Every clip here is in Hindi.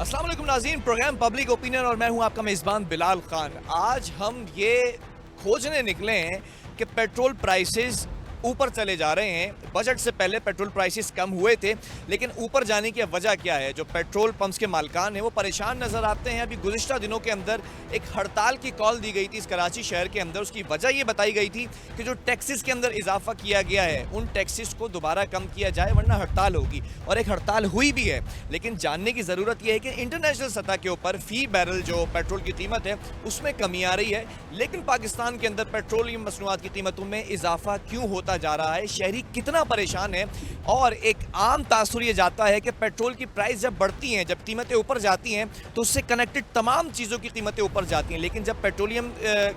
अस्सलाम वालेकुम नाज़रीन, प्रोग्राम पब्लिक ओपिनियन और मैं हूं आपका मेज़बान बिलाल खान। आज हम ये खोजने निकले हैं कि पेट्रोल प्राइसेस ऊपर चले जा रहे हैं। बजट से पहले पेट्रोल प्राइसेस कम हुए थे, लेकिन ऊपर जाने की वजह क्या है? जो पेट्रोल पंप्स के मालिकान हैं वो परेशान नज़र आते हैं। अभी गुज़िश्ता दिनों के अंदर एक हड़ताल की कॉल दी गई थी इस कराची शहर के अंदर। उसकी वजह ये बताई गई थी कि जो टैक्सेस के अंदर इजाफा किया गया है उन टैक्सेस को दोबारा कम किया जाए, वरना हड़ताल होगी। और एक हड़ताल हुई भी है, लेकिन जानने की ज़रूरत यह है कि इंटरनेशनल सतह के ऊपर फ़ी बैरल जो पेट्रोल की कीमत है उसमें कमी आ रही है, लेकिन पाकिस्तान के अंदर पेट्रोलियम मसनूआत की कीमतों में इजाफा क्यों होता जा रहा है, शहरी कितना परेशान है। और एक आम तासुर ये जाता है कि पेट्रोल की प्राइस जब बढ़ती हैं, जब कीमतें ऊपर जाती हैं तो उससे कनेक्टेड तमाम चीज़ों की कीमतें ऊपर जाती हैं, लेकिन जब पेट्रोलियम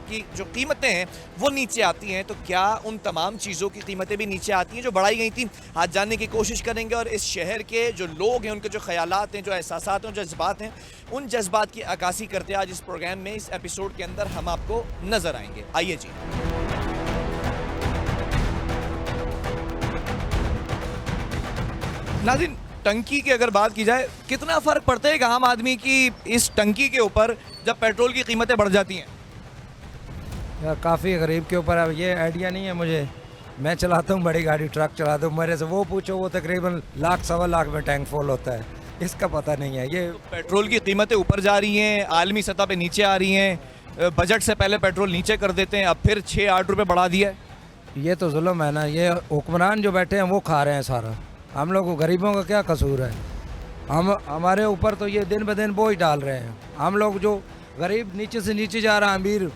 की जो कीमतें हैं वो नीचे आती हैं तो क्या उन तमाम चीज़ों की कीमतें भी नीचे आती हैं जो बढ़ाई गई थी? आज जानने की कोशिश करेंगे और इस शहर के जो लोग हैं, उनके जो ख्यालात हैं, जो एहसासात हैं, जो जज्बात हैं, उन जज्बात की अक्कासी करते आज इस प्रोग्राम में, इस एपिसोड के अंदर हम आपको नजर आएंगे। आइए जी। नाज़रीन, टंकी की अगर बात की जाए, कितना फ़र्क पड़ता है एक आम आदमी की इस टंकी के ऊपर जब पेट्रोल की कीमतें बढ़ जाती हैं? यार काफ़ी गरीब के ऊपर अब ये आइडिया नहीं है मुझे। मैं चलाता हूँ बड़ी गाड़ी, ट्रक चलाता हूँ, मेरे से वो पूछो, वो तकरीबन लाख सवा लाख में टैंक फुल होता है, इसका पता नहीं है। ये तो पेट्रोल की कीमतें ऊपर जा रही हैं, आलमी सतह पे नीचे आ रही हैं। बजट से पहले पेट्रोल नीचे कर देते हैं, अब फिर 6-8 रुपये बढ़ा दिया है। ये तो जुल्म है ना। ये हुक्मरान जो बैठे हैं वो खा रहे हैं सारा। हम लोग गरीबों का क्या कसूर है? हमारे ऊपर तो ये दिन ब दिन बोझ डाल रहे हैं। हम लोग जो गरीब नीचे से नीचे जा रहा है, अमीर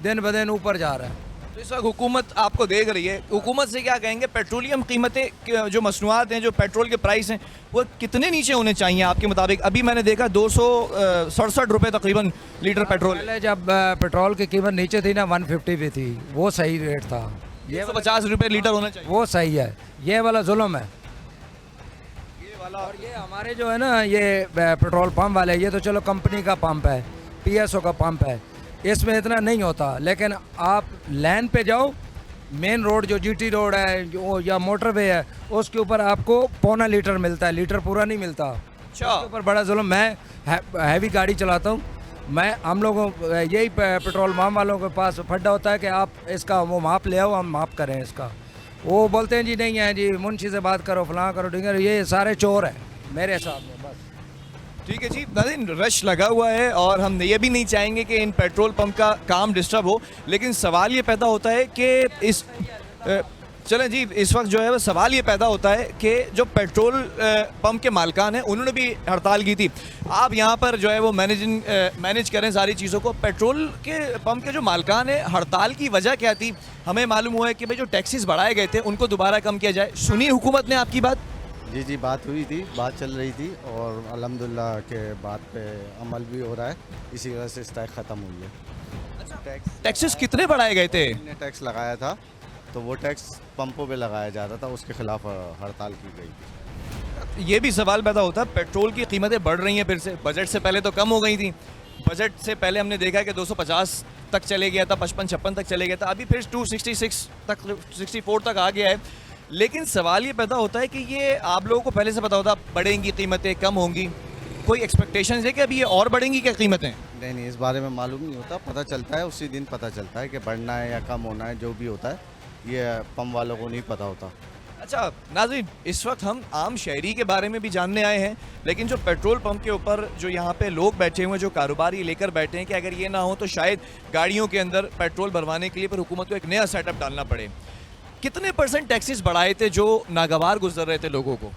दिन ब दिन ऊपर जा रहा है। तो इस वक्त हुकूमत आपको देख रही है, हुकूमत से क्या कहेंगे? पेट्रोलियम कीमतें जो मसनूआत हैं, जो पेट्रोल के प्राइस हैं, वो कितने नीचे होने चाहिए आपके मुताबिक? अभी मैंने देखा 267 रुपये तकरीबन लीटर पेट्रोल। पहले जब पेट्रोल की कीमत नीचे थी ना, 150 भी थी, वो सही रेट था। ये 150 रुपये लीटर होना चाहिए, वो सही है। ये वाला जुल्म है। और ये हमारे जो है ना, ये पेट्रोल पंप वाले, ये तो चलो कंपनी का पंप है, पीएसओ का पंप है, इसमें इतना नहीं होता। लेकिन आप लाइन पे जाओ, मेन रोड जो जीटी रोड है जो या मोटरवे है, उसके ऊपर आपको पौना लीटर मिलता है, लीटर पूरा नहीं मिलता। अच्छा। उसके ऊपर बड़ा जुल्म। मैं हैवी गाड़ी चलाता हूँ, हम लोगों यही पेट्रोल पंप वालों के पास फड्डा होता है कि आप इसका वो माप ले आओ, हम माप करें इसका। वो बोलते हैं जी नहीं है जी, मुंशी से बात करो, फलां करो, ठीक है। ये सारे चोर हैं मेरे हिसाब में। बस ठीक है जी। नाज़रीन, रश लगा हुआ है और हम ये भी नहीं चाहेंगे कि इन पेट्रोल पंप का काम डिस्टर्ब हो, लेकिन सवाल ये पैदा होता है कि चलें जी, इस वक्त जो है वो सवाल ये पैदा होता है कि जो पेट्रोल पंप के मालिकान हैं उन्होंने भी हड़ताल की थी। आप यहाँ पर जो है वो मैनेज करें सारी चीज़ों को। पेट्रोल के पंप के जो मालिकान हैं, हड़ताल की वजह क्या थी? हमें मालूम हुआ है कि भाई जो टैक्सेस बढ़ाए गए थे उनको दोबारा कम किया जाए। सुनी हुकूमत ने आपकी बात? जी, बात हुई थी, बात चल रही थी और अल्हम्दुलिल्लाह के बात पे अमल भी हो रहा है। इसी वजह से स्ट्राइक ख़त्म हुई है। टैक्सेस कितने बढ़ाए गए थे? ने टैक्स लगाया था तो वो टैक्स पंपों पे लगाया जा रहा था, उसके खिलाफ हड़ताल की गई थी। ये भी सवाल पैदा होता है, पेट्रोल की कीमतें बढ़ रही हैं फिर से। बजट से पहले तो कम हो गई थी, बजट से पहले हमने देखा कि 250 तक चले गया था, 55-56 तक चले गया था, अभी फिर 266 तक, 64 तक आ गया है। लेकिन सवाल ये पैदा होता है कि ये आप लोगों को पहले से पता होता बढ़ेंगी कीमतें, कम होंगी? कोई एक्सपेक्टेशन है कि अभी ये और बढ़ेंगी क्या कीमतें? नहीं, इस बारे में मालूम नहीं होता, पता चलता है उसी दिन पता चलता है कि बढ़ना है या कम होना है। जो भी होता है ये पंप वालों को नहीं पता होता। अच्छा नाज़रीन, इस वक्त हम आम शहरी के बारे में भी जानने आए हैं, लेकिन जो पेट्रोल पंप के ऊपर जो यहाँ पे लोग बैठे हुए हैं, जो कारोबारी लेकर बैठे हैं कि अगर ये ना हो तो शायद गाड़ियों के अंदर पेट्रोल भरवाने के लिए पर हुकूमत को एक नया सेटअप डालना पड़े। कितने % टैक्सेस बढ़ाए थे जो नागवार गुजर रहे थे लोगों को?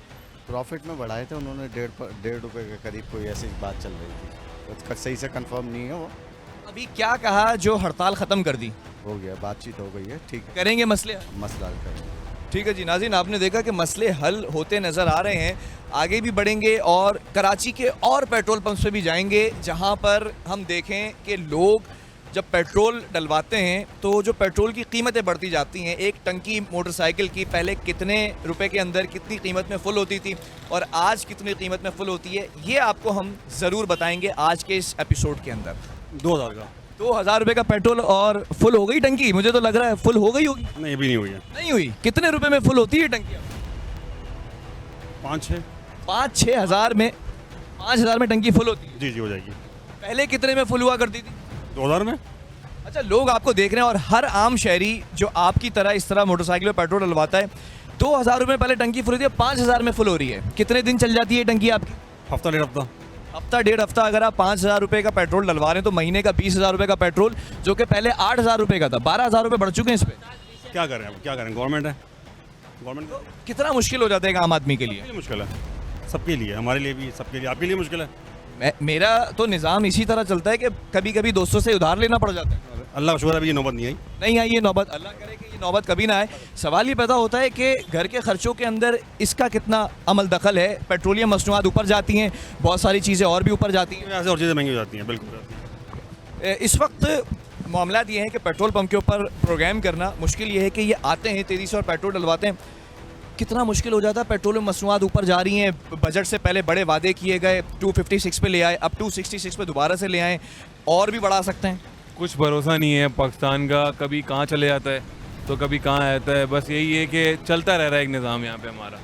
प्रॉफिट में बढ़ाए थे उन्होंने, 1.5 रुपये के करीब कोई ऐसी बात चल रही थी। तो सही से कंफर्म नहीं है वो। अभी क्या कहा जो हड़ताल ख़त्म कर दी? हो गया, बातचीत हो गई है, ठीक है, करेंगे मसले? मसला हल करेंगे। ठीक है जी। नाज़रीन, आपने देखा कि मसले हल होते नज़र आ रहे हैं, आगे भी बढ़ेंगे और कराची के और पेट्रोल पंप्स पे भी जाएंगे जहां पर हम देखें कि लोग जब पेट्रोल डलवाते हैं तो जो पेट्रोल की कीमतें बढ़ती जाती हैं। एक टंकी मोटरसाइकिल की पहले कितने रुपए के अंदर कितनी कीमत में फुल होती थी और आज कितनी कीमत में फुल होती है, ये आपको हम ज़रूर बताएंगे आज के इस एपिसोड के अंदर। 2000 का 2000 रुपये का पेट्रोल और फुल हो गई टंकी? मुझे तो लग रहा है फुल हो गई होगी। नहीं, अभी नहीं हुई है। नहीं हुई? कितने रुपए में फुल होती है टंकी? 5-6 5-6 हज़ार में 5,000 में टंकी फुल होती है? जी हो जाएगी। पहले कितने में फुल हुआ करती थी? 2000 में। अच्छा, लोग आपको देख रहे हैं और हर आम शहरी जो आपकी तरह इस तरह मोटरसाइकिल में पेट्रोल डलवाता है, 2,000 रुपये पहले टंकी फुल होती है, 5,000 में फुल हो रही है। कितने दिन चल जाती है टंकी आपकी? हफ्ता डेढ़ हफ्ता। हफ्ता डेढ़ हफ्ता। अगर आप 5,000 रुपये का पेट्रोल डलवा रहे हैं तो महीने का 20,000 रुपये का पेट्रोल, जो कि पहले 8,000 रुपये का था, 12,000 रुपये बढ़ चुके हैं इस पर। क्या करें अब, क्या करें, गवर्नमेंट है, गवर्नमेंट को कितना मुश्किल हो जाता है एक आम आदमी के लिए? लिए मुश्किल है, सबके लिए, हमारे लिए भी, सबके लिए, आपके लिए मुश्किल है। मेरा तो निज़ाम इसी तरह चलता है कि कभी कभी दोस्तों से उधार लेना पड़ जाता है। अल्लाह का शुक्र है अभी ये नौबत नहीं आई। नहीं आई ये नौबत, अल्लाह करे कि ये नौबत कभी ना आए। सवाल ये पैदा होता है कि घर के खर्चों के अंदर इसका कितना अमल दखल है। पेट्रोलियम मसनूआत ऊपर जाती हैं, बहुत सारी चीज़ें और भी ऊपर जाती हैं, ऐसे और चीज़ें महंगी हो जाती हैं, बिल्कुल। इस वक्त मामला ये है कि पेट्रोल पंप के ऊपर प्रोग्राम करना मुश्किल ये है कि ये आते हैं तेज़ी से और पेट्रोल डलवाते हैं। कितना मुश्किल हो जाता है, पेट्रोलियम मसनूआत ऊपर जा रही हैं, बजट से पहले बड़े वादे किए गए, 256 पे ले आए, अब 266 पे दोबारा से ले आए, और भी बढ़ा सकते हैं। कुछ भरोसा नहीं है पाकिस्तान का, कभी कहाँ चले जाता है तो कभी कहाँ आता है। बस यही है कि चलता रह रहा है एक निज़ाम यहाँ पे हमारा,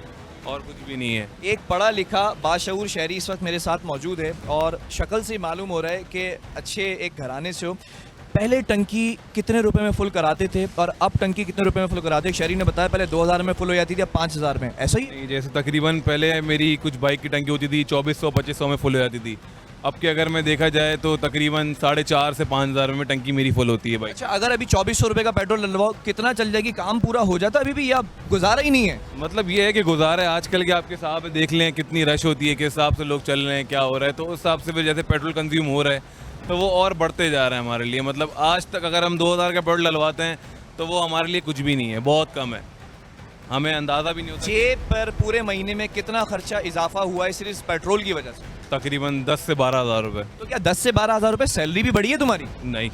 और कुछ भी नहीं है। एक पढ़ा लिखा बाशऊर शहरी इस वक्त मेरे साथ मौजूद है और शक्ल से मालूम हो रहा है कि अच्छे एक घराने से हो। पहले टंकी कितने रुपए में फुल कराते थे और अब टंकी कितने रुपए में फुल कराते हैं? शहरी ने बताया पहले 2,000 में फुल हो जाती थी, अब 5,000 में, ऐसा ही? नहीं, जैसे तकरीबन पहले मेरी कुछ बाइक की टंकी होती थी 2400-2500 में फुल हो जाती थी। अब के अगर मैं देखा जाए तो तकरीबन 4,500 से 5,000 में टंकी मेरी फुल होती है बाइक। अच्छा, अगर अभी 2,400 रुपये का पेट्रोल डलवाओ कितना चल जाएगी? काम पूरा हो जाता है अभी भी, या गुजारा ही नहीं है? मतलब ये है कि गुजारा है आजकल के, आपके साहब देख लें कितनी रश होती है, किस हिसाब से लोग चल रहे हैं, क्या हो रहा है, तो उस हिसाब से फिर जैसे पेट्रोल कंज्यूम हो रहा है तो वो और बढ़ते जा रहा है हमारे लिए। मतलब आज तक अगर हम 2,000 का पेट्रोल डलवाते हैं तो वो हमारे लिए कुछ भी नहीं है, बहुत कम है, हमें अंदाज़ा भी नहीं होता। जेब पर पूरे महीने में कितना खर्चा इजाफा हुआ है सिर्फ पेट्रोल की वजह से? तकरीबन 10 से 12,000 रुपये। तो क्या 10 से 12,000 रुपये सैलरी भी बढ़ी है तुम्हारी? नहीं,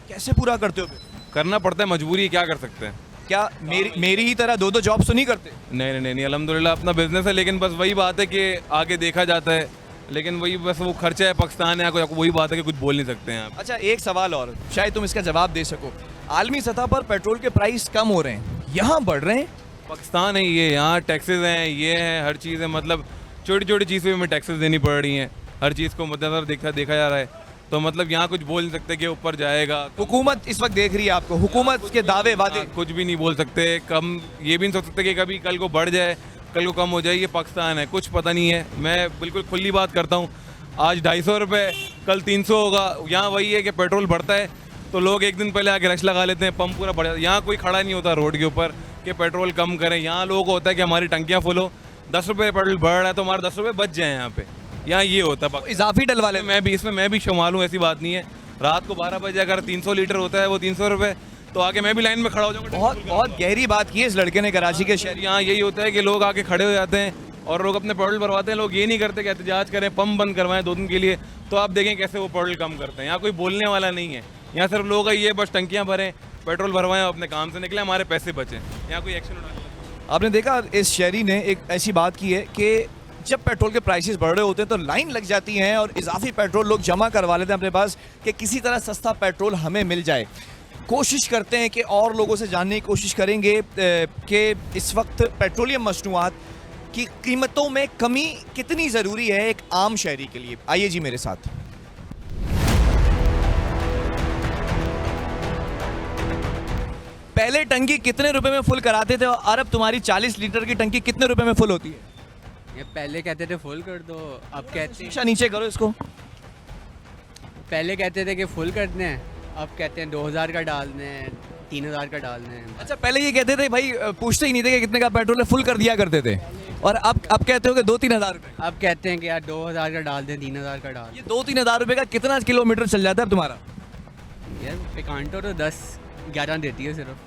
कैसे पूरा करते हो फिर? करना पड़ता है, मजबूरी है, क्या कर सकते हैं। क्या मेरी ही तरह दो जॉब्स तो नहीं करते? नहीं, अल्हम्दुलिल्लाह अपना बिजनेस है, लेकिन बस वही बात है कि आगे देखा जाता है, लेकिन वही बस वो खर्चा है, पाकिस्तान है, आपको वही बात है कि कुछ बोल नहीं सकते हैं आप। अच्छा, एक सवाल और, शायद तुम इसका जवाब दे सको। आलमी सतह पर पेट्रोल के प्राइस कम हो रहे हैं, यहाँ बढ़ रहे हैं। पाकिस्तान है ये, यहाँ टैक्सेस हैं, ये हैं, हर चीज़ है, मतलब छोटी छोटी चीज़ पे हमें टैक्सेस देनी पड़ रही हैं, हर चीज़ को मद्देनजर देखा जा रहा है, तो मतलब यहाँ कुछ बोल नहीं सकते कि ऊपर जाएगा। हुकूमत इस वक्त देख रही है आपको, हुकूमत के दावे वादे कुछ भी नहीं बोल सकते, कम ये भी नहीं सोच सकते कि कभी कल को बढ़ जाए, कल को कम हो जाए। ये पाकिस्तान है, कुछ पता नहीं है। मैं बिल्कुल खुली बात करता हूँ, आज 250 रुपये, कल 300 होगा। यहाँ वही है कि पेट्रोल बढ़ता है तो लोग एक दिन पहले आके रश लगा लेते हैं, पंप पूरा बढ़ जाता है। यहाँ कोई खड़ा नहीं होता रोड के ऊपर कि पेट्रोल कम करें। यहाँ लोगों को होता है कि हमारी टंकियाँ फुल हो, 10 रुपये पेट्रोल बढ़ रहा है तो हमारे 10 रुपये बच जाए यहाँ पे। यहाँ ये होता है, इजाफी डलवा ले। मैं भी शुमार हूँ, ऐसी बात नहीं है। रात को 12 बजे अगर 300 लीटर होता है वो 300 रुपये, तो आके मैं भी लाइन में खड़ा हो जाऊँगा। बहुत गहरी बात की है इस लड़के ने कराची के शहर। यहाँ यही होता है कि लोग आके खड़े हो जाते हैं और लोग अपने पेट्रोल भरवाते हैं। लोग ये नहीं करते कि एहतजाज करें, पंप बंद करवाएं 2 दिन के लिए, तो आप देखें कैसे वो पेट्रोल कम करते हैं। यहाँ कोई बोलने वाला नहीं है, यहाँ सिर्फ लोग ये बस टंकियाँ भरें, पेट्रोल भरवाएं, अपने काम से निकले, हमारे पैसे बचें। यहाँ कोई एक्शन उठाने। आपने देखा इस शहरी ने एक ऐसी बात की है कि जब पेट्रोल के प्राइसेस बढ़ रहे होते हैं तो लाइन लग जाती हैं और इजाफी पेट्रोल लोग जमा करवा लेते हैं अपने पास कि किसी तरह सस्ता पेट्रोल हमें मिल जाए। कोशिश करते हैं कि और लोगों से जानने की कोशिश करेंगे कि इस वक्त पेट्रोलियम मसनूआत की कीमतों में कमी कितनी ज़रूरी है एक आम शहरी के लिए। आइए जी मेरे साथ। पहले टंकी कितने रुपए में फुल कराते थे और अब तुम्हारी 40 लीटर की टंकी कितने रुपए में फुल होती है? ये पहले कहते थे फुल कर दो, अब कहते हैं, नीचे करो इसको। पहले कहते थे कि फुल करने हैं, अब कहते हैं 2,000 का डालने हैं, 3,000 का डालने हैं। अच्छा, पहले ये कहते थे भाई, पूछते ही नहीं थे कि कितने का पेट्रोल है, फुल कर दिया करते थे, और अब कहते हो कि 2-3 हज़ार रुपये। अब कहते हैं कि यार 2,000 का डाल दें, 3,000 का डाल ये 2-3 हज़ार रुपये का कितना किलोमीटर चल जाता है अब तुम्हारा? दें। यार पिकांटो तो 10-11 देती है सिर्फ।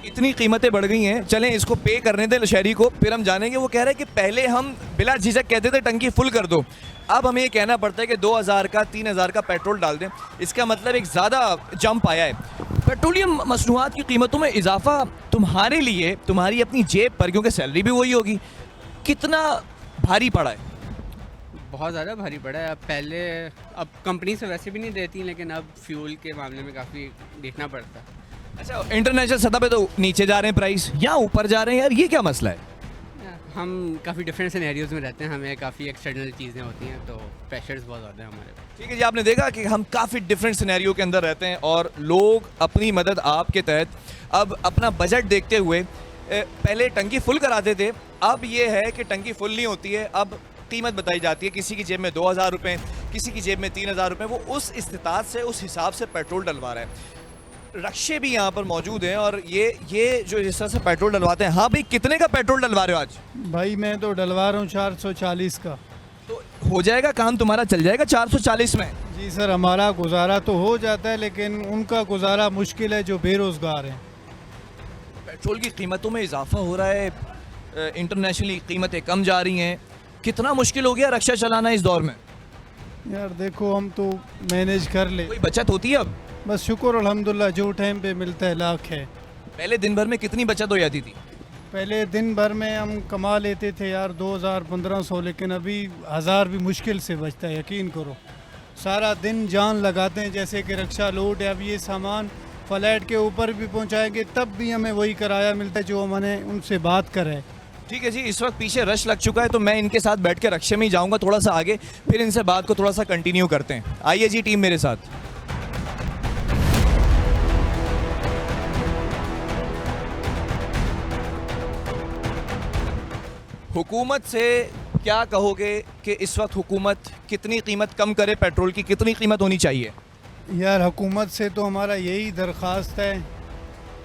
इतनी कीमतें बढ़ गई हैं, चलें इसको पे करने दें शहरी को, फिर हम जानेंगे। वो कह रहे हैं कि पहले हम बिला झिझक कहते थे टंकी फुल कर दो, अब हमें ये कहना पड़ता है कि 2,000 का 3,000 का पेट्रोल डाल दें। इसका मतलब एक ज़्यादा जंप आया है। पेट्रोलियम मसनूआत की कीमतों में इजाफा तुम्हारे लिए, तुम्हारी अपनी जेब पर, क्योंकि सैलरी भी वही होगी, कितना भारी पड़ा है? बहुत ज़्यादा भारी पड़ा है। अब कंपनी से वैसे भी नहीं देती, लेकिन अब फ्यूल के मामले में काफ़ी देखना पड़ता है। अच्छा, इंटरनेशनल सतह पे तो नीचे जा रहे हैं प्राइस, यहाँ ऊपर जा रहे हैं यार, ये क्या मसला है? हम काफ़ी डिफरेंट सिनेरियोज़ में रहते हैं, हमें काफ़ी एक्सटर्नल चीज़ें होती हैं, तो प्रेशर्स बहुत ज़्यादा है हमारे पास। ठीक है जी, आपने देखा कि हम काफ़ी डिफरेंट सिनेरियो के अंदर रहते हैं और लोग अपनी मदद आपके तहत अब अपना बजट देखते हुए पहले टंकी फुल कराते थे, अब ये है कि टंकी फुल नहीं होती है, अब कीमत बताई जाती है, किसी की जेब में 2000 रुपये, किसी की जेब में 3000 रुपये, वो उस इस्तिताद से उस हिसाब से पेट्रोल डलवा रहा है। रक्शे भी यहाँ पर मौजूद हैं और ये जो जिस तरह से पेट्रोल डलवाते हैं। हाँ भाई, कितने का पेट्रोल डलवा रहे हो आज? भाई मैं तो डलवा रहा हूँ 440 का। तो हो जाएगा काम, तुम्हारा चल जाएगा 440 में? जी सर, हमारा गुजारा तो हो जाता है, लेकिन उनका गुजारा मुश्किल है जो बेरोज़गार हैं। पेट्रोल की कीमतों में इजाफा हो रहा है, इंटरनेशनली कीमतें कम जा रही हैं, कितना मुश्किल हो गया रक्षा चलाना इस दौर में? यार देखो, हम तो मैनेज कर ले, कोई बचत होती है अब? बस शुक्र अल्हम्दुलिल्लाह, जो टाइम पे मिलता है लाख है। पहले दिन भर में कितनी बचत हो जाती थी? पहले दिन भर में हम कमा लेते थे यार 2000-1500, लेकिन अभी 1000 भी मुश्किल से बचता है, यकीन करो। सारा दिन जान लगाते हैं, जैसे कि रक्षा लोड है, अब ये सामान फ्लाइट के ऊपर भी पहुंचाएंगे तब भी हमें वही किराया मिलता है जो हमने उनसे बात करे। ठीक है जी, इस वक्त पीछे रश लग चुका है तो मैं इनके साथ बैठ के रक्षे में ही जाऊंगा थोड़ा सा आगे, फिर इनसे बात को थोड़ा सा कंटिन्यू करते हैं। आइए जी टीम मेरे साथ। हुकूमत से क्या कहोगे कि इस वक्त हुकूमत कितनी कीमत कम करे पेट्रोल की, कितनी कीमत होनी चाहिए? यार हुकूमत से तो हमारा यही दरख्वास्त है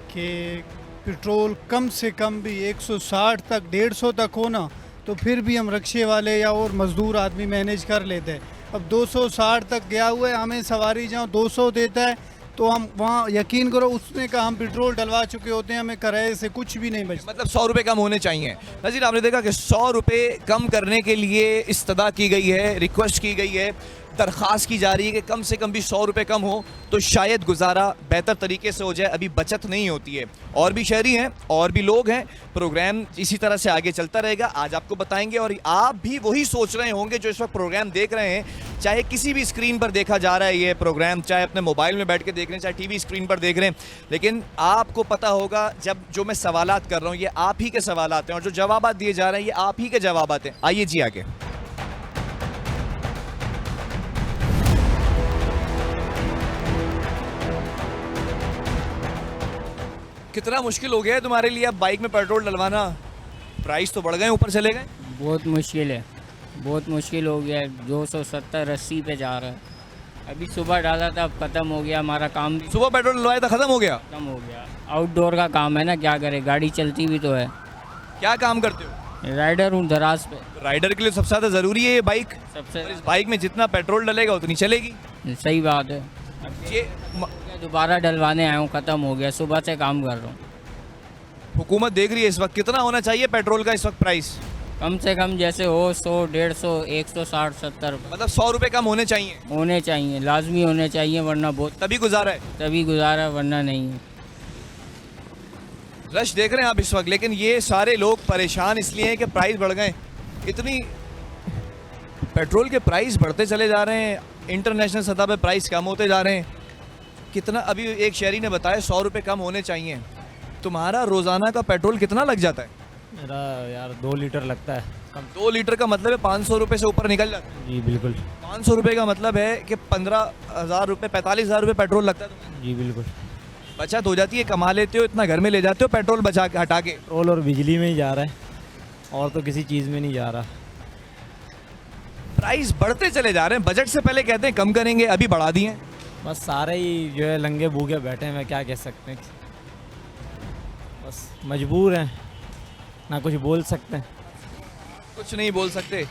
कि पेट्रोल कम से कम भी 160 तक 150 तक हो ना, तो फिर भी हम रक्शे वाले या और मज़दूर आदमी मैनेज कर लेते हैं। अब 260 तक गया हुआ है, हमें सवारी जहाँ 200 देता है तो हम वहाँ यकीन करो उसने का हम पेट्रोल डलवा चुके होते हैं, हमें किराए से कुछ भी नहीं बचता। मतलब 100 रुपये कम होने चाहिए। नज़ीर, आपने देखा कि 100 रुपये कम करने के लिए इस्तदा की गई है, रिक्वेस्ट की गई है, दरख्वास्त की जा रही है कि कम से कम भी 100 रुपये कम हो तो शायद गुजारा बेहतर तरीके से हो जाए। अभी बचत नहीं होती है। और भी शहरी हैं और भी लोग हैं, प्रोग्राम इसी तरह से आगे चलता रहेगा, आज आपको बताएंगे। और आप भी वही सोच रहे होंगे जो इस वक्त प्रोग्राम देख रहे हैं, चाहे किसी भी स्क्रीन पर देखा जा रहा है ये प्रोग्राम, चाहे अपने मोबाइल में बैठ के देख रहे हैं, चाहे टीवी स्क्रीन पर देख रहे हैं, लेकिन आपको पता होगा जब जो मैं सवालात कर रहा हूँ ये आप ही के सवालात हैं और जो जवाबात दिए जा रहे हैं ये आप ही के जवाबात हैं। आइए जी आगे। कितना मुश्किल हो गया है तुम्हारे लिए अब बाइक में पेट्रोल डलवाना? प्राइस तो बढ़ गए, ऊपर चले गए। बहुत मुश्किल है, बहुत मुश्किल हो गया है। 270-80 पे जा रहा है। अभी सुबह डाला था, अब ख़त्म हो गया हमारा काम भी। सुबह पेट्रोल डलवाया था, खत्म हो गया? खत्म हो गया। आउटडोर का काम है ना, क्या करे, गाड़ी चलती भी तो है। क्या काम करते हो? राइडर हूँ दराज पे। राइडर के लिए सबसे ज़्यादा ज़रूरी है ये बाइक। सबसे और इस बाइक में जितना पेट्रोल डलेगा उतनी चलेगी। सही बात है। ये दोबारा डलवाने आया हूँ, ख़त्म हो गया, सुबह से काम कर रहा हूँ। हुकूमत देख रही है इस वक्त कितना होना चाहिए पेट्रोल का इस वक्त प्राइस? कम से कम जैसे हो 100, 150, 160-170 मतलब 100 रुपये कम होने चाहिए। होने चाहिए, लाजमी होने चाहिए, वरना बहुत तभी गुजारा है। तभी गुजारा, वरना नहीं है। रश देख रहे हैं आप इस वक्त, लेकिन ये सारे लोग परेशान इसलिए हैं कि प्राइस बढ़ गए। इतनी पेट्रोल के प्राइस बढ़ते चले जा रहे हैं, इंटरनेशनल सतह पे प्राइस कम होते जा रहे हैं। कितना, अभी एक शहरी ने बताया 100 रुपये कम होने चाहिए। तुम्हारा रोज़ाना का पेट्रोल कितना लग जाता है? मेरा यार 2 लीटर लगता है। 2 लीटर का मतलब है 500 रुपये से ऊपर निकल जाता है। जी बिल्कुल। 500 रुपये का मतलब है कि 15,000 रुपये, 45,000 रुपये पेट्रोल लगता है तुम्हें। जी बिल्कुल। बचत हो जाती है, कमा लेते हो, इतना घर में ले जाते हो पेट्रोल बचा के, हटा के। पेट्रोल और बिजली में ही जा रहा है, और तो किसी चीज़ में नहीं जा रहा। प्राइस बढ़ते चले जा रहे हैं। बजट से पहले कहते हैं कम करेंगे, अभी बढ़ा दिए हैं। बस सारे ही जो है लंगे भूखे बैठे हैं, मैं क्या कह सकते हैं। बस मजबूर हैं, ना कुछ बोल सकते हैं। कुछ नहीं बोल सकते।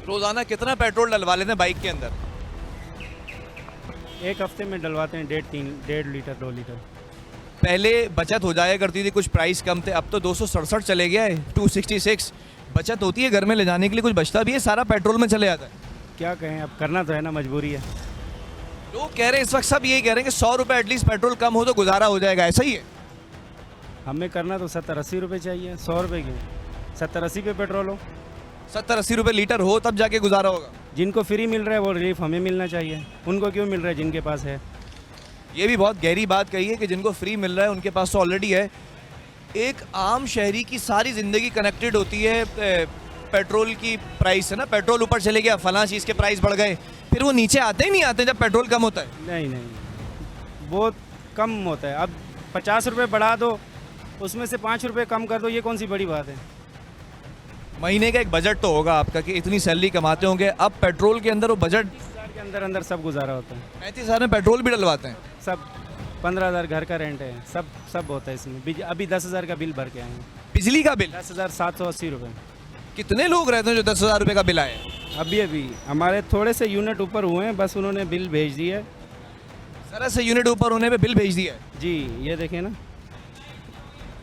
रोज़ाना कितना पेट्रोल डलवा लेते हैं बाइक के अंदर? एक हफ्ते में डलवाते हैं 1.5 लीटर 2 लीटर। पहले बचत हो जाया करती थी, कुछ प्राइस कम थे, अब तो 267 चले गया है, 266। बचत होती है घर में ले जाने के लिए, कुछ बचता भी है, सारा पेट्रोल में चले जाता है। क्या कहें, अब करना तो है ना, मजबूरी है। लोग कह रहे हैं इस वक्त, सब यही कह रहे हैं कि 100 रुपये एटलीस्ट पेट्रोल कम हो तो गुजारा हो जाएगा, ऐसा ही है? हमें करना तो 70-80 रुपये चाहिए, 100 रुपये क्यों? 70-80 पे पेट्रोल हो, 70-80 रुपये लीटर हो तब जाके गुजारा होगा। जिनको फ्री मिल रहा है वो रिलीफ हमें मिलना चाहिए, उनको क्यों मिल रहा है जिनके पास है? ये भी बहुत गहरी बात कही है कि जिनको फ्री मिल रहा है उनके पास तो ऑलरेडी है। एक आम शहरी की सारी ज़िंदगी कनेक्टेड होती है पेट्रोल की प्राइस है ना, पेट्रोल ऊपर चले गया, फलां चीज़ के प्राइस बढ़ गए, फिर वो नीचे आते ही नहीं आते जब पेट्रोल कम होता है। नहीं नहीं, बहुत कम होता है। अब 50 रुपये बढ़ा दो, उसमें से 5 रुपये कम कर दो, ये कौन सी बड़ी बात है। महीने का एक बजट तो होगा आपका कि इतनी सैलरी कमाते होंगे, अब पेट्रोल के अंदर वो बजट 30,000 के अंदर अंदर सब गुजारा होता है। 35,000 में पेट्रोल भी डलवाते हैं। सब 15,000 घर का रेंट है, सब होता है इसमें। अभी 10,000 का बिल भर के आए हैं। बिजली का बिल 10,780 रुपये। कितने लोग रहते हैं जो 10,000 रुपये का बिल आए? अभी हमारे थोड़े से यूनिट ऊपर हुए हैं, बस उन्होंने बिल भेज दिया है। जरा से यूनिट ऊपर होने पे बिल भेज दिया है। जी ये देखें ना,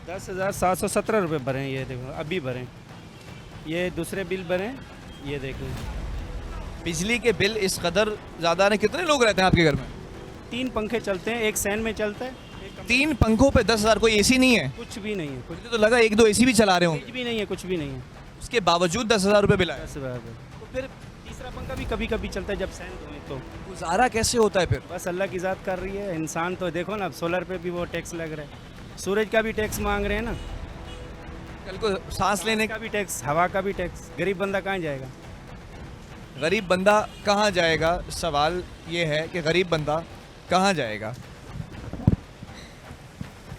10,717 रुपये भरे हैं। ये देखो अभी भरे, ये दूसरे बिल भरे, ये देखें। बिजली के बिल इस कदर ज़्यादा ने, कितने लोग रहते हैं आपके घर में? 3 पंखे चलते हैं, एक सैन में चलता है। 3 पंखों पे 10,000, कोई एसी नहीं है? कुछ भी नहीं है, कुछ मुझे तो लगा 1-2 एसी भी चला रहे भी नहीं है, कुछ भी नहीं है। उसके बावजूद 10,000 रुपये बिल आया। 10,000। तो फिर तीसरा पंखा भी कभी कभी चलता है जब सैन धोए तो। गुजारा कैसे होता है फिर? बस अल्लाह की ज़ात कर रही है। इंसान तो देखो ना, सोलर पे भी वो टैक्स लग रहा है, सूरज का भी टैक्स मांग रहे हैं ना, कल को सांस लेने का भी टैक्स, हवा का भी टैक्स। गरीब बंदा कहाँ जाएगा? गरीब बंदा कहाँ जाएगा? सवाल ये है कि गरीब बंदा कहाँ जाएगा?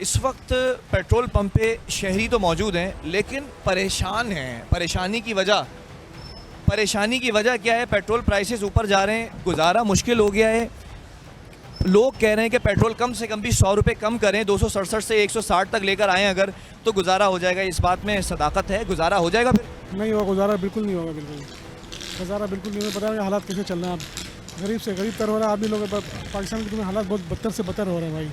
इस वक्त पेट्रोल पंप पे शहरी तो मौजूद हैं लेकिन परेशान हैं। परेशानी की वजह क्या है? पेट्रोल प्राइसेस ऊपर जा रहे हैं, गुजारा मुश्किल हो गया है। लोग कह रहे हैं कि पेट्रोल कम से कम भी 100 रुपये कम करें, 267 से 160 तक लेकर आएँ अगर, तो गुजारा हो जाएगा। इस बात में सदाकत है, गुजारा हो जाएगा? फिर नहीं होगा गुजारा, बिल्कुल नहीं होगा। बिल्कुल गुजारा बिल्कुल नहीं होगा। पता नहीं हालात कैसे चल रहे हैं। अब गरीब से गरीब तर हो रहा है आदमी लोग। पाकिस्तान के हालात बहुत बदतर से बदतर हो रहे हैं भाई,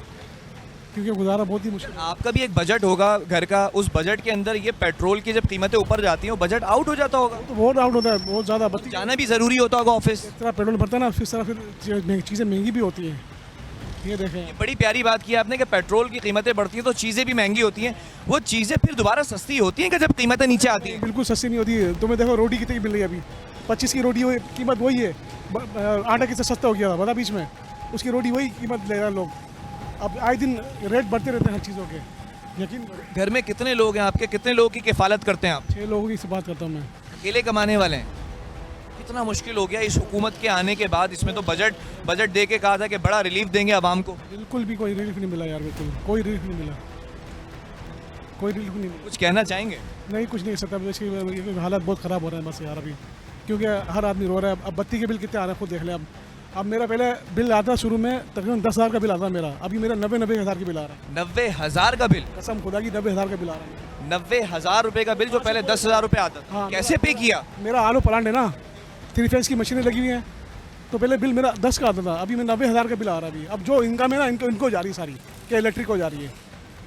क्योंकि गुजारा बहुत ही मुश्किल। आपका भी एक बजट होगा घर का, उस बजट के अंदर ये पेट्रोल की जब कीमतें ऊपर जाती हैं वो बजट आउट हो जाता होगा। तो बहुत आउट होता है, बहुत ज़्यादा। जाना भी ज़रूरी होता होगा ऑफिस। इस तरह पेट्रोल भरता है ना, फिर चीज़ें महंगी भी होती हैं। ये देखें, बड़ी प्यारी बात की आपने कि पेट्रोल की कीमतें बढ़ती हैं तो चीज़ें भी महंगी होती हैं। वो चीज़ें फिर दोबारा सस्ती होती हैं कि जब कीमतें नीचे आती हैं? बिल्कुल सस्ती नहीं होती है। तुम्हें देखो रोटी कितनी मिल रही है अभी, 25 की रोटी कीमत वही है। आटा कितना सस्ता हो गया था बता बीच में, उसकी रोटी वही कीमत ले रहे हैं लोग। अब आए दिन रेट बढ़ते रहते हैं हर चीज़ों के, यकीन। घर में कितने लोग हैं आपके? कितने लोगों की किफ़ालत करते हैं आप? 6 लोगों की बात करता हूँ मैं। अकेले कमाने वाले हैं? कितना मुश्किल हो गया इस हुकूमत के आने के बाद। इसमें तो बजट दे के कहा था कि बड़ा रिलीफ देंगे आवाम को। बिल्कुल भी कोई रिलीफ नहीं मिला यार, बिल्कुल कोई रिलीफ नहीं मिला, कोई रिलीफ नहीं मिला। कुछ कहना चाहेंगे? नहीं, कुछ नहीं सकता। इसकी हालत बहुत ख़राब हो रहा है बस यार अभी, क्योंकि हर आदमी रो रहा है। अब बत्ती के बिल कितने आ रहे हैं खुद देख लें। अब मेरा पहले बिल आता शुरू में तकरीबन 10,000 का बिल आता मेरा, अभी मेरा 90,000 का बिल आ रहा है। 90,000 का बिल? कसम खुदा की 90,000 का बिल आ रहा है। 90,000 रुपये का बिल जो पहले 10,000 रुपये आता था। हाँ, कैसे पे किया? मेरा आलू प्लांट है ना, 3 फेज की मशीनें लगी हुई हैं, तो पहले बिल मेरा 10 का आता था, अभी मैं 90,000 का बिल आ रहा है अभी। अब जो इनकम है ना इनको जा रही है सारी, कि इलेक्ट्रिक को जा रही है,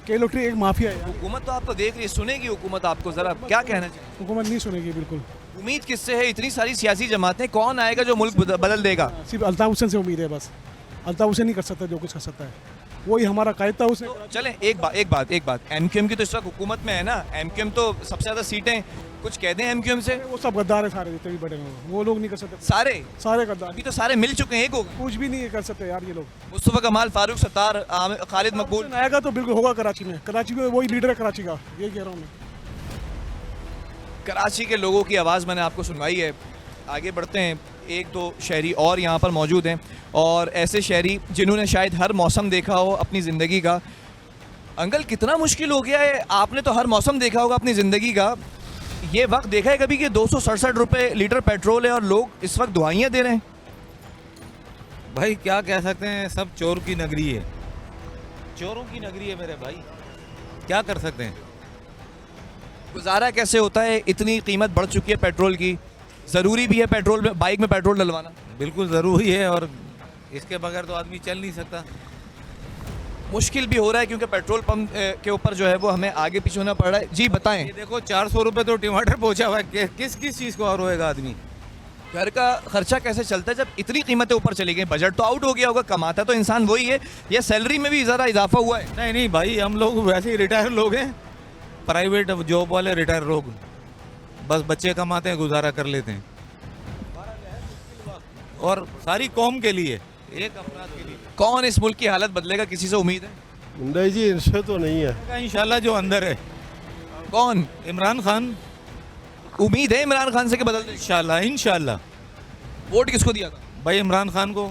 कि इलेक्ट्रिक एक माफिया है। हुकूमत तो आपको देख रही है, सुनेगी हुकूमत आपको? ज़रा क्या कहना चाहिए? हुकूमत नहीं सुनेगी बिल्कुल। उम्मीद किससे है? इतनी सारी सियासी जमातें, कौन आएगा जो मुल्क बदल देगा? सिर्फ अल्ताफ हुसैन से उम्मीद है बस। अल्ताफ हुसैन नहीं कर सकता जो कुछ कर सकता है, वही हमारा कायद था उसने। तो चलें एक बात, एमक्यूएम की तो इस वक्त हुकूमत में है ना, एमक्यूएम तो सबसे ज़्यादा सीटें, कुछ कह दें एमक्यूएम से? वो सब गद्दार है सारे, जितने भी बड़े हैं वो लोग नहीं कर सकते। सारे गद्दार। अभी तो सारे मिल चुके हैं, एक हो गए। कुछ भी नहीं कर सकते यार ये लोग। मुस्तफ़ा कमाल, फारूक सत्तार, खालिद मकबूल आएगा तो बिल्कुल होगा कराची में वही लीडर है कराची का, ये कह रहा हूँ मैं। कराची के लोगों की आवाज़ मैंने आपको सुनवाई है। आगे बढ़ते हैं, 1-2 शहरी और यहाँ पर मौजूद हैं, और ऐसे शहरी जिन्होंने शायद हर मौसम देखा हो अपनी ज़िंदगी का। अंकल, कितना मुश्किल हो गया है? आपने तो हर मौसम देखा होगा अपनी ज़िंदगी का। ये वक्त देखा है कभी कि 267 रुपये लीटर पेट्रोल है और लोग इस वक्त दुआइयाँ दे रहे हैं? भाई क्या कह सकते हैं, सब चोर की नगरी है, चोरों की नगरी है मेरे भाई, क्या कर सकते हैं। गुजारा कैसे होता है? इतनी कीमत बढ़ चुकी है पेट्रोल की, ज़रूरी भी है पेट्रोल में, बाइक में पेट्रोल डलवाना? बिल्कुल ज़रूरी है, और इसके बगैर तो आदमी चल नहीं सकता। मुश्किल भी हो रहा है क्योंकि पेट्रोल पंप के ऊपर जो है वो हमें आगे पीछे होना पड़ रहा है। जी बताएं। ये देखो 400 रुपये तो टमाटर पहुंचा हुआ है, किस चीज़ को और रोएगा आदमी। घर का खर्चा कैसे चलता है जब इतनी कीमतें ऊपर चली गई? बजट तो आउट हो गया होगा, कमाता तो इंसान वही है, या सैलरी में भी ज़रा इजाफा हुआ है? नहीं भाई, हम लोग वैसे ही रिटायर लोग हैं, प्राइवेट जॉब वाले रिटायर लोग, बस बच्चे कमाते हैं, गुजारा कर लेते हैं, और सारी कौम के लिए, एक अफराद के लिए। कौन इस मुल्क की हालत बदलेगा? किसी से उम्मीद है? नहीं जी, इनसे तो नहीं है। इंशाल्लाह जो अंदर है। कौन? इमरान खान। उम्मीद है इमरान खान से कि बदल देंगे? इंशाल्लाह इंशाल्लाह। वोट किसको दिया था? भाई इमरान खान को।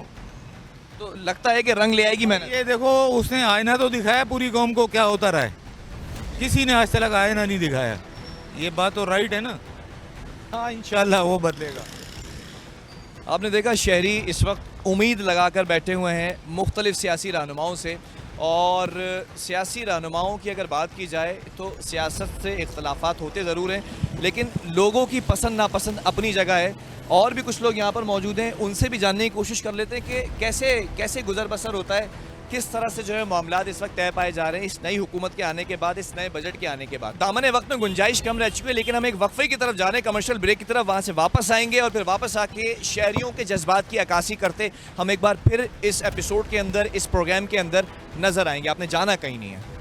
तो लगता है कि रंग ले आएगी मैंने। ये देखो उसने आईना तो दिखाया पूरी कौम को क्या होता रहा है, किसी ने आज तक आईना नहीं दिखाया। ये बात तो राइट है ना। हाँ इंशाल्लाह वो बदलेगा। आपने देखा शहरी इस वक्त उम्मीद लगाकर बैठे हुए हैं मुख्तलिफ सियासी रहनुमाओं से, और सियासी रहनुमाओं की अगर बात की जाए तो सियासत से इख्तलाफात होते ज़रूर हैं, लेकिन लोगों की पसंद नापसंद अपनी जगह है। और भी कुछ लोग यहाँ पर मौजूद हैं, उनसे भी जानने की कोशिश कर लेते हैं कि कैसे गुजर बसर होता है, किस तरह से जो है मामलात इस वक्त तय पाए जा रहे हैं इस नई हुकूमत के आने के बाद, इस नए बजट के आने के बाद। दामन वक्त में गुंजाइश कम रह चुकी है, लेकिन हम एक वक्फे की तरफ जा रहे हैं, कमर्शियल ब्रेक की तरफ, वहाँ से वापस आएंगे और फिर वापस आके शहरियों के जज्बात की अक्कासी करते हम एक बार फिर इस एपिसोड के अंदर, इस प्रोग्राम के अंदर नजर आएंगे। आपने जाना कहीं नहीं है।